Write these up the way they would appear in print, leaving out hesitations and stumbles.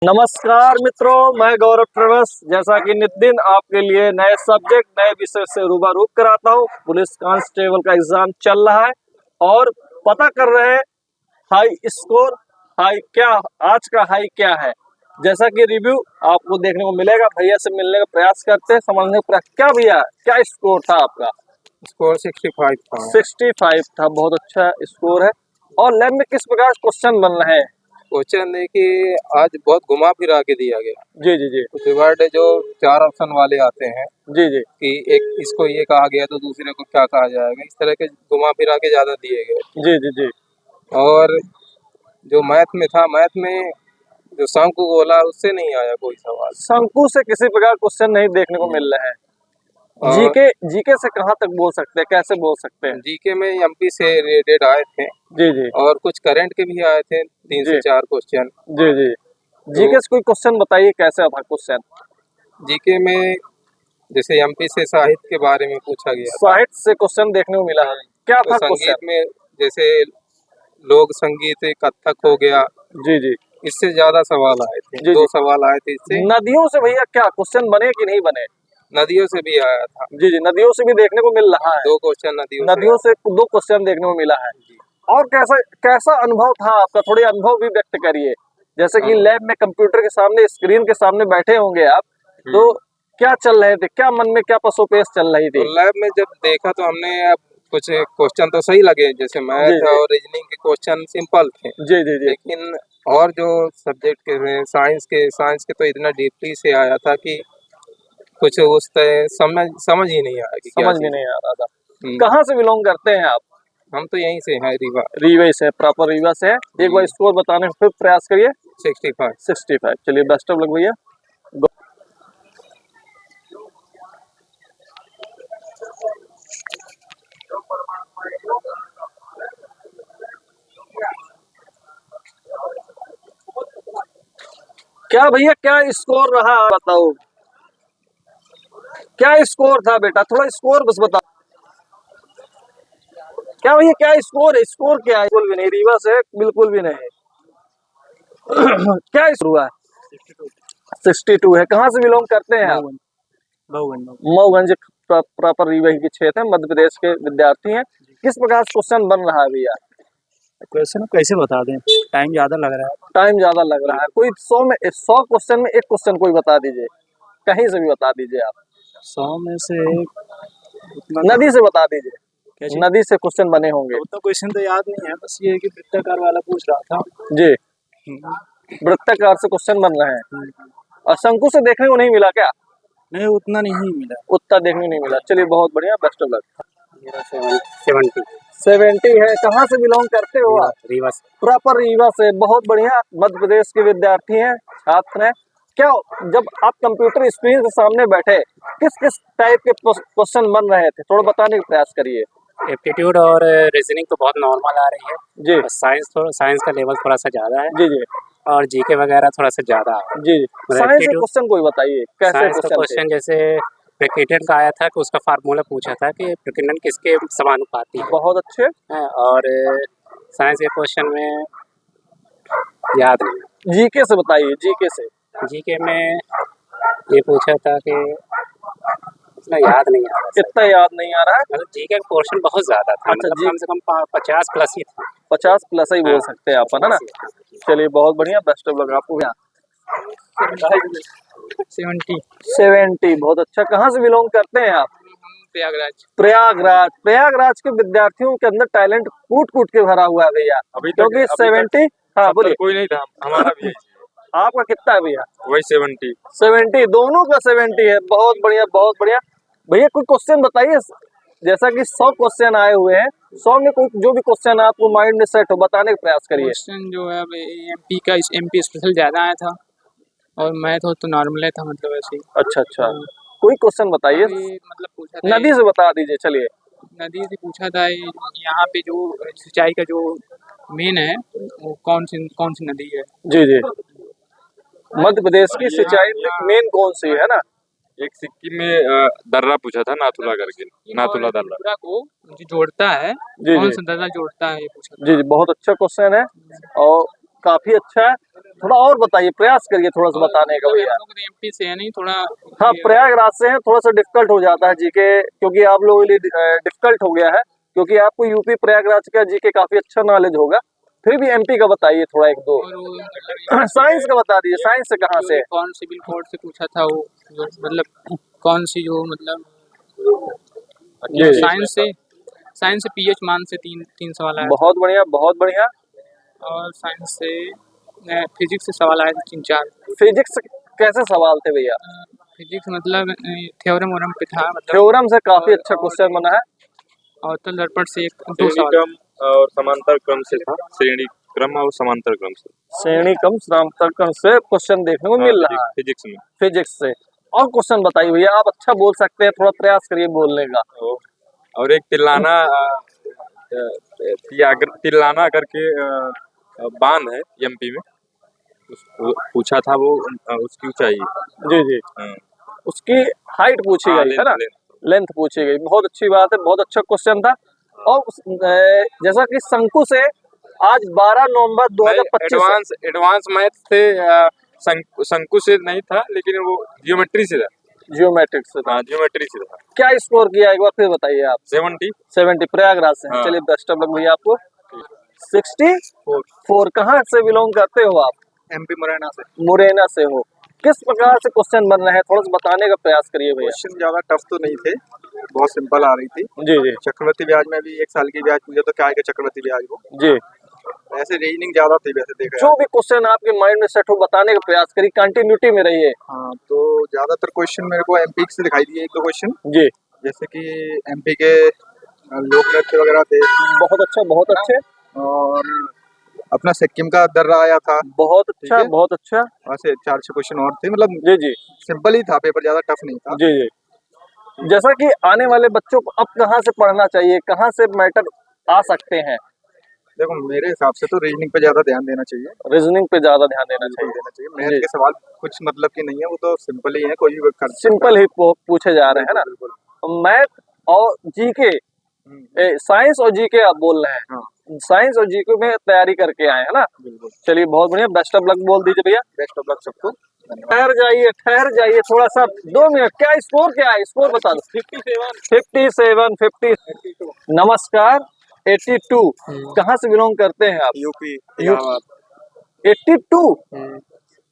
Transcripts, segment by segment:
नमस्कार मित्रों, मैं गौरव ट्रेवस जैसा कि नित दिन आपके लिए नए सब्जेक्ट नए विषय से रूबरू कराता हूँ। पुलिस कांस्टेबल का एग्जाम चल रहा है और पता कर रहे हैं हाई स्कोर हाई क्या, आज का हाई क्या है। जैसा कि रिव्यू आपको देखने को मिलेगा। भैया से मिलने का प्रयास करते हैं, समझने का प्रयास। क्या भैया, क्या स्कोर था आपका? स्कोर 65 था। 65 था, बहुत अच्छा स्कोर है। और लैब में किस प्रकार क्वेश्चन बन रहे हैं? क्वेश्चन है कि आज बहुत घुमा फिरा के दिया गया। जी जी जी कुछ वर्ड जो 4 ऑप्शन वाले आते हैं जी जी कि एक इसको ये कहा गया तो दूसरे को क्या कहा जाएगा, इस तरह के घुमा फिरा के ज्यादा दिए गए। जी जी जी और जो मैथ में था, मैथ में जो शंकु बोला उससे नहीं आया कोई सवाल। शंकु से किसी प्रकार क्वेश्चन नहीं देखने को मिल रहे हैं। और जीके जीके से कहाँ तक बोल सकते हैं, कैसे बोल सकते हैं? जीके में एमपी से रिलेटेड आए थे जी जी और कुछ करंट के भी आए थे, 3 जी से 4 क्वेश्चन। जी जी तो जीके से कोई क्वेश्चन बताइए, कैसे था क्वेश्चन? जीके में जैसे एमपी से साहित्य के बारे में पूछा गया था। साहित्य से क्वेश्चन देखने को मिला है, क्या तो था संगीत क्वेश्चन? में जैसे लोक संगीत, कथक हो गया, जी जी इससे ज्यादा सवाल आए थे। जी 2 जी सवाल आए थे इससे। नदियों से भैया क्या क्वेश्चन बने कि नहीं बने? नदियों से भी आया था। जी जी नदियों से भी देखने को मिल रहा है। 2 क्वेश्चन नदियों से नदियों आया से 2 क्वेश्चन देखने को मिला है। जी। और कैसा कैसा अनुभव था आपका? थोड़े अनुभव भी व्यक्त करिए। जैसे कि लैब में कंप्यूटर के सामने, स्क्रीन के सामने बैठे होंगे आप, तो क्या चल रहे थे, क्या मन में क्या पसोपेश चल रही तो थी? लैब में जब देखा तो हमने अब कुछ क्वेश्चन तो सही लगे, जैसे जी मैथ जी और रीजनिंग के क्वेश्चन सिंपल थे। जी जी जी लेकिन और जो सब्जेक्ट के थे, साइंस के तो इतना डीपली से आया था कि कुछ उस तरह समझ ही नहीं आया कि क्या समझ में चीज नहीं है। आ रहा था। हम्म, कहाँ से बिलोंग करते हैं आप? हम तो यहीं से हैं, रीवा। रीवा से, प्रॉपर रीवा से है। एक बार स्कोर बताने का फिर प्रयास करिए। 65। 65। चलिए, बेस्ट ऑफ लक भैया। क्या भैया, क्या स्कोर रहा बताओ? क्या स्कोर था बेटा? थोड़ा स्कोर बस बताओ। क्या भैया, क्या स्कोर है? स्कोर क्या है? बिल्कुल भी नहीं, रीवा से बिल्कुल भी नहीं। क्या स्कोर हुआ? 62 है। कहाँ से बिलोंग करते हैं आप? मऊगंज। प्रॉपर रीवा के क्षेत्र है, मध्य प्रदेश के विद्यार्थी हैं। किस प्रकार से क्वेश्चन बन रहा है भैया? क्वेश्चन कैसे बता दें, टाइम ज्यादा लग रहा है। टाइम ज्यादा लग रहा है। कोई 100 क्वेश्चन में एक क्वेश्चन कोई बता दीजिए, कहीं से भी बता दीजिए आप। 100 में से उतना नदी से बता दीजिए, कैसे? नदी से क्वेश्चन बने होंगे। उतना क्वेश्चन तो याद नहीं है, बस ये है कि वृत्ताकार वाला पूछ रहा था। जी, हम्म, वृत्ताकार से क्वेश्चन बन रहे हैं। हम्म। और शंकु से देखने को नहीं मिला क्या? नहीं, उतना नहीं मिला। उत्तर देखने को नहीं मिला। चलिए, बहुत बढ़िया, बेस्ट ऑफ लक। मेरा 70। 70 है। कहाँ से बिलोंग करते हो आप? रीवा से। प्रॉपर रीवा से, बहुत बढ़िया। मध्य प्रदेश के विद्यार्थी हैं, छात्र हैं। क्या जब आप कंप्यूटर स्क्रीन के सामने बैठे, किस किस टाइप के क्वेश्चन बन रहे थे, थोड़ा बताने का प्रयास करिए। एप्टीट्यूड और रीजनिंग तो बहुत नॉर्मल आ रही है। जी साइंस का लेवल थोड़ा सा ज्यादा है। जी जी और जीके वगैरह थोड़ा सा ज्यादा है। जी मतलब साइंस के एप्टीट्यूड, क्वेश्चन कोई बताइए, कैसे साइंस का क्वेश्चन थे? क्वेश्चन जैसे ब्रैकेटियन का आया था कि उसका फार्मूला पूछा था कि ब्रैकेटियन किसके समानुपाती बहुत अच्छे। है। और साइंस के क्वेश्चन में याद नहीं। जीके से बताइए, जीके से। जीके में ये पूछा था कि इतना याद नहीं आ रहा सर। इतना याद नहीं आ रहा है। मतलब जीके का पोर्शन बहुत ज्यादा था, अच्छा मतलब जी, कम से कम 50 प्लस ही था। 50 प्लस ही बोल सकते हैं आप, है ना? हाँ। चलिए, बहुत बढ़िया, बेस्ट ऑफ लक आपको। 70। 70, बहुत अच्छा। कहाँ से बिलोंग करते हैं आप? प्रयागराज। प्रयागराज। प्रयागराज के विद्यार्थियों के अंदर टैलेंट कूट कूट के भरा हुआ है भैया, क्योंकि 70। हाँ बोलिए। कोई नहीं था, हमारा भी आपका कितना है भैया? वही 70। 70, दोनों का 70 है। बहुत बढ़िया, बहुत बढ़िया। भैया, कोई क्वेश्चन बताइए। जैसा कि 100 क्वेश्चन आए हुए हैं, 100 में कोई जो भी क्वेश्चन आपको माइंड में सेट हो, बताने का प्रयास करिए। क्वेश्चन जो है एमपी स्पेशल ज्यादा आया था और मैथ हो तो नॉर्मल था, मतलब ऐसे ही। अच्छा अच्छा, कोई क्वेश्चन बताइए। मतलब पूछा था नदी से बता दीजिए, चलिए। नदी से पूछा था यहाँ पे जो सिंचाई का जो मेन है वो कौन सी नदी है। जी जी मध्य प्रदेश की सिंचाई मेन कौन सी है ना? एक सिक्किम में दर्रा पूछा था, नाथुला करके, नाथुला दर्रा। त्रिपुरा को जो जोड़ता है, जी कौन जी सा दर्रा जोड़ता है, ये पूछा जी जी बहुत अच्छा क्वेश्चन है। और काफी अच्छा है। थोड़ा और बताइए, प्रयास करिए थोड़ा सा बताने का भैया। हम लोग तो एमपी से है नहीं, थोड़ा हाँ, प्रयागराज से है, थोड़ा सा डिफिकल्ट हो जाता है जीके, क्योंकि आप लोगों के लिए डिफिकल्ट हो गया है, क्योंकि आपको यूपी प्रयागराज का जीके काफी अच्छा नॉलेज होगा। फिर भी एमपी का बताइए थोड़ा एक दो। और वो मतलब साइंस का बता दीजिए, साइंस से कहाँ से? कौन सिविल कोड से पूछा था वो, जो मतलब कौन सी जो मतलब जी जी, साइंस से पीएच मान से तीन तीन सवाल आया बहुत बढ़िया बहुत बढ़िया। था, और साइंस से फिजिक्स से सवाल आए थे 3-4। फिजिक्स कैसे सवाल थे भैया? फिजिक्स मतलब थ्योरम वोरम पे था, मतलब थ्योरम से काफी और अच्छा क्वेश्चन बना है। अवतल दर्पण से एक दो श्रेणी सवाल। क्रम और समांतर क्रम से था, श्रेणी क्रम और समांतर क्रम से। श्रेणी क्रम समांतर क्रम से क्वेश्चन देखने को मिल रहा है फिजिक्स में। फिजिक्स से। और क्वेश्चन बताइए भैया, आप अच्छा बोल सकते हैं, थोड़ा प्रयास करिए बोलने का। और एक तिल्लाना करके बांध है एमपी में, पूछा था वो, उसकी ऊंचाई। जी जी, हाँ, उसकी हाइट पूछी हाँ, गई है ना, लेंथ। लेंथ पूछी गई। बहुत अच्छी बात है, बहुत अच्छा क्वेश्चन था। और जैसा कि शंकु से आज 12 नवंबर 2025 एडवांस मैथ से शंकु से नहीं था, लेकिन वो जियोमेट्री से था। जियोमेट्रिक से था। हाँ, जियोमेट्री से था। क्या स्कोर किया एक बार फिर बताइए आप? 70। प्रयागराज से हैं। हाँ। चलिए बेस्ट ऑफ लक भैया आपको। 64 कहाँ से बिलोंग करते हो आप? एमपी मुरैना से। मुरैना से हो। किस प्रकार से क्वेश्चन बन रहे हैं, थोड़ा सा बताने का प्रयास करिए भैया। क्वेश्चन ज्यादा टफ तो नहीं थे, बहुत सिंपल आ रही थी। जी जी चक्रवृद्धि ब्याज में भी 1 साल की ब्याज पूछे तो क्या है कि चक्रवृद्धि ब्याज को, जी, ऐसे रीजनिंग ज्यादा थी वैसे देखा जो भी क्वेश्चन आपके माइंड में सेट हो बताने का प्रयास करिए, कंटिन्यूटी में रहिए। हाँ, तो ज्यादातर क्वेश्चन मेरे को एमपी से दिखाई दिए, 1-2 क्वेश्चन, जी, जैसे कि एमपी के लोक नृत्य वगैरह थे, बहुत अच्छा बहुत अच्छे, और अपना सिक्किम का दर्रा आया था। बहुत अच्छा ठीक है। बहुत अच्छा। वैसे 4-6 क्वेश्चन और थे, मतलब जी जी सिंपल ही था पेपर, ज्यादा टफ नहीं था। जी जी, जैसा कि आने वाले बच्चों को अब कहाँ से पढ़ना चाहिए, कहाँ से मैटर आ सकते हैं? देखो मेरे हिसाब से तो रीजनिंग पे ज्यादा ध्यान देना चाहिए, रीजनिंग पे ज्यादा ध्यान देना चाहिए। मैथ जी, के सवाल कुछ मतलब की नहीं है, वो तो सिंपल ही है, कोई भी कर सकता सिंपल ही पूछे जा रहे हैं ना। बिल्कुल। मैथ और जीके, साइंस और जीके आप बोल रहे हैं। हाँ, साइंस और जीके में तैयारी करके आए हैं ना। बिल्कुल। चलिए बहुत बढ़िया, बेस्ट ऑफ लक बोल दीजिए भैया। बेस्ट ऑफ लक सबको। ठहर जाइए थोड़ा सा, 2 मिनट। क्या स्कोर, क्या है स्कोर बता दो। 57 50। नमस्कार। 82 कहाँ से बिलोंग करते हैं आप? यूपी यू- 82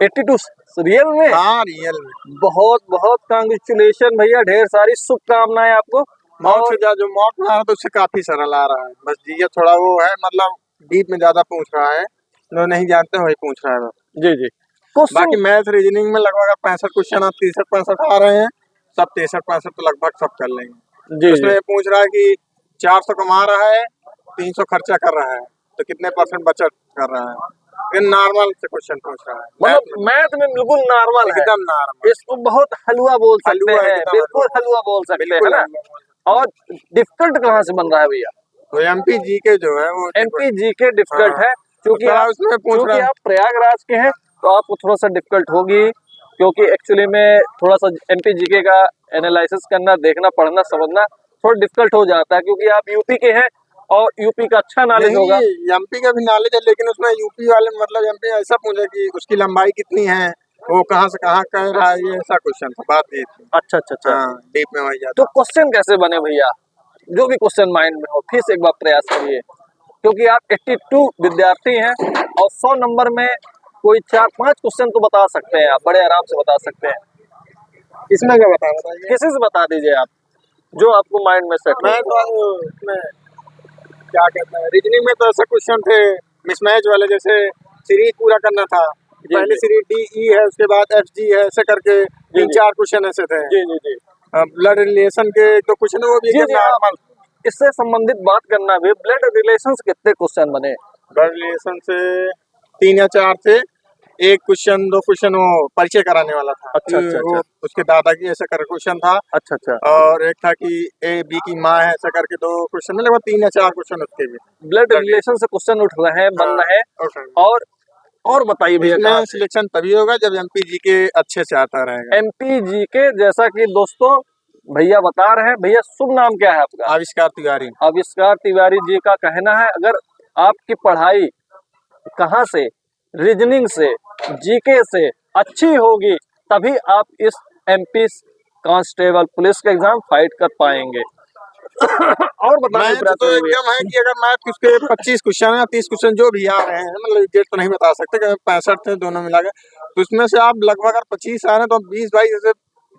82 रियल में? हाँ, रियल में। बहुत बहुत कांग्रेचुलेशन भैया, ढेर सारी शुभकामनाएं आपको। मॉक से जो मॉक में आ रहा है तो उससे काफी सरल आ रहा है, बस ये थोड़ा वो है, मतलब डीप में ज्यादा पूछ रहा है, जो नहीं जानते वही पूछ रहा है बस। जी जी, बाकी मैथ रीजनिंग में लगभग 65 क्वेश्चन, 63-65 आ रहे हैं, सब 63-65 तो लगभग सब कर लेंगे। जी उसमें जी, पूछ रहा है कि 400 कमा रहा है, 300 खर्चा कर रहा है, तो कितने % बचत कर रहा है। ये नॉर्मल से क्वेश्चन पूछ रहा है, मतलब मैथ में बिल्कुल नॉर्मल है, एकदम नॉर्मल। इसको बहुत हलवा बोल सकते हलवा हैं, एकदम बिल्कुल हलवा। हलवा बोल सकते हैं बिल्कुल ना। और डिफिकल्ट कहाँ से बन रहा है भैया? तो एमपी जी के जो है वो एमपी जीके डिफिकल्ट हाँ, है, क्योंकि थोड़ा आप उसमें पूछ रहा है। प्रयागराज के हैं, तो आपको थोड़ा सा डिफिकल्ट होगी, क्योंकि एक्चुअली में थोड़ा सा एमपी जीके का एनालिसिस करना, देखना, पढ़ना, समझना थोड़ा डिफिकल्ट हो जाता है, क्योंकि आप यूपी के हैं और यूपी का अच्छा नॉलेज होगा। नहीं, एमपी का भी नॉलेज है, लेकिन उसमें यूपी वाले मतलब एमपी ऐसा पूछे कि उसकी लंबाई कितनी है, वो कहाँ से कहाँ कह रहा है, ये ऐसा क्वेश्चन था, बात ये थी। अच्छा अच्छा अच्छा, हाँ, डीप में वही तो जाता। क्वेश्चन कैसे बने भैया? जो भी क्वेश्चन माइंड में हो फिर से एक बार प्रयास करिए, क्योंकि आप 82 विद्यार्थी हैं और 100 नंबर में कोई 4-5 क्वेश्चन तो बता सकते हैं, आप बड़े आराम से बता सकते हैं। इसमें क्या बताइए। किसी से बता दीजिए आप, जो आपको माइंड में सेट मैं हो। तो इसमें क्या कहते हैं, रीजनिंग में तो ऐसे क्वेश्चन थे मिसमैच वाले, जैसे सीरीज पूरा करना था, पहले सीरीज डी ई है, उसके बाद एफ जी है, ऐसे करके 3-4 क्वेश्चन ऐसे थे। जी जी जी ब्लड रिलेशन के तो क्वेश्चन वो भी जी जी, नॉर्मल। इससे संबंधित बात करना भी, ब्लड रिलेशन कितने क्वेश्चन बने? ब्लड रिलेशन से 3 या 4 थे, एक क्वेश्चन 2 क्वेश्चन वो परिचय कराने वाला था। अच्छा अच्छा वो अच्छा उसके दादा की ऐसा कर क्वेश्चन था, अच्छा अच्छा। और एक था कि ए बी की माँ है, ऐसा करके 2 क्वेश्चन, लगभग 3 या 4 क्वेश्चन उसके भी। ब्लड रिलेशन से क्वेश्चन उठ रहे हैं, बन रहे हैं। और बताइए भैया, इसमें सिलेक्शन तभी होगा जब एमपी जी के अच्छे से आता रहेगा। एमपी जी के, जैसा कि दोस्तों भैया बता रहे हैं। भैया शुभ नाम क्या है आपका? आविष्कार तिवारी। आविष्कार तिवारी जी का कहना है, अगर आपकी पढ़ाई कहाँ से रीजनिंग से, जीके से अच्छी होगी, तभी आप इस एमपी कांस्टेबल पुलिस का एग्जाम फाइट कर पाएंगे। और बताने मैथ प्रयास तो करिए। एकदम है कि अगर मैथ उसके 25 क्वेश्चन या 30 क्वेश्चन जो भी आ रहे हैं, मतलब एग्जैक्ट तो नहीं बता सकते कि 65 थे दोनों मिला के, तो उसमें से आप लगभग अगर 25 आ रहे हैं तो 20-22 ऐसे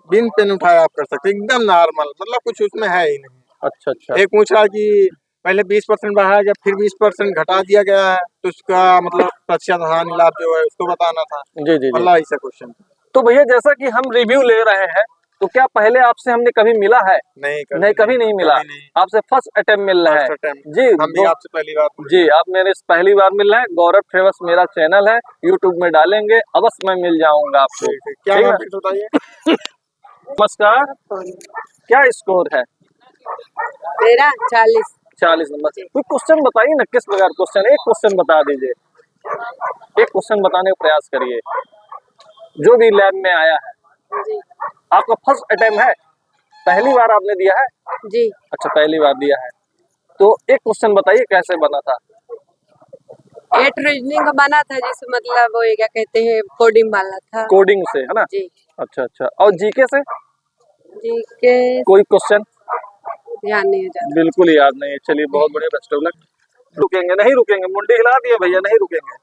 बिन पेन उठाए आप कर सकते हैं, एकदम नॉर्मल, मतलब कुछ उसमें है ही नहीं। अच्छा अच्छा। एक पूछ रहा कि पहले 20% बढ़ाया गया, फिर 20% घटा दिया गया है, तो उसका मतलब प्रतिशत हानि लाभ जो है उसको बताना था, जी जी जी। मतलब ऐसा क्वेश्चन तो भैया जैसा कि हम रिव्यू ले रहे हैं, तो क्या पहले आपसे हमने कभी मिला है? नहीं, कभी नहीं मिला। कभी नहीं। आपसे फर्स्ट अटेम्प्ट मिल रहा है। फर्स्ट अटेम्प्ट जी हम भी आपसे पहली बार पूछ जी, रहे हैं। आप मेरे से पहली बार मिल रहे हैं। गौरव ट्रेवल्स मेरा चैनल है, यूट्यूब में डालेंगे, अवश्य मैं मिल जाऊंगा आपको। ठीक है, क्या ठीक नाम है? फिर बताइए। नमस्कार, क्या स्कोर है? मेरा 40। 40 नंबर। कोई क्वेश्चन बताइए ना, किस प्रकार क्वेश्चन, एक क्वेश्चन बता दीजिए, एक क्वेश्चन बताने का प्रयास करिए जो भी लैब में आया है। जी आपका फर्स्ट अटेम्प्ट है, पहली बार आपने दिया है? जी। अच्छा, पहली बार दिया है, तो एक क्वेश्चन बताइए कैसे बना था? 8 रीजनिंग का बना था, जिस मतलब वो ये क्या कहते हैं कोडिंग वाला था। कोडिंग से है ना? जी अच्छा अच्छा। और जीके से जी के कोई क्वेश्चन? ध्यान नहीं है ज्यादा। बिल्कुल याद नहीं है। चलिए बहुत बढ़िया, बेस्ट ऑफ लक। रुकेंगे नहीं, रुकेंगे, मुंडी हिला दिए भैया, नहीं रुकेंगे।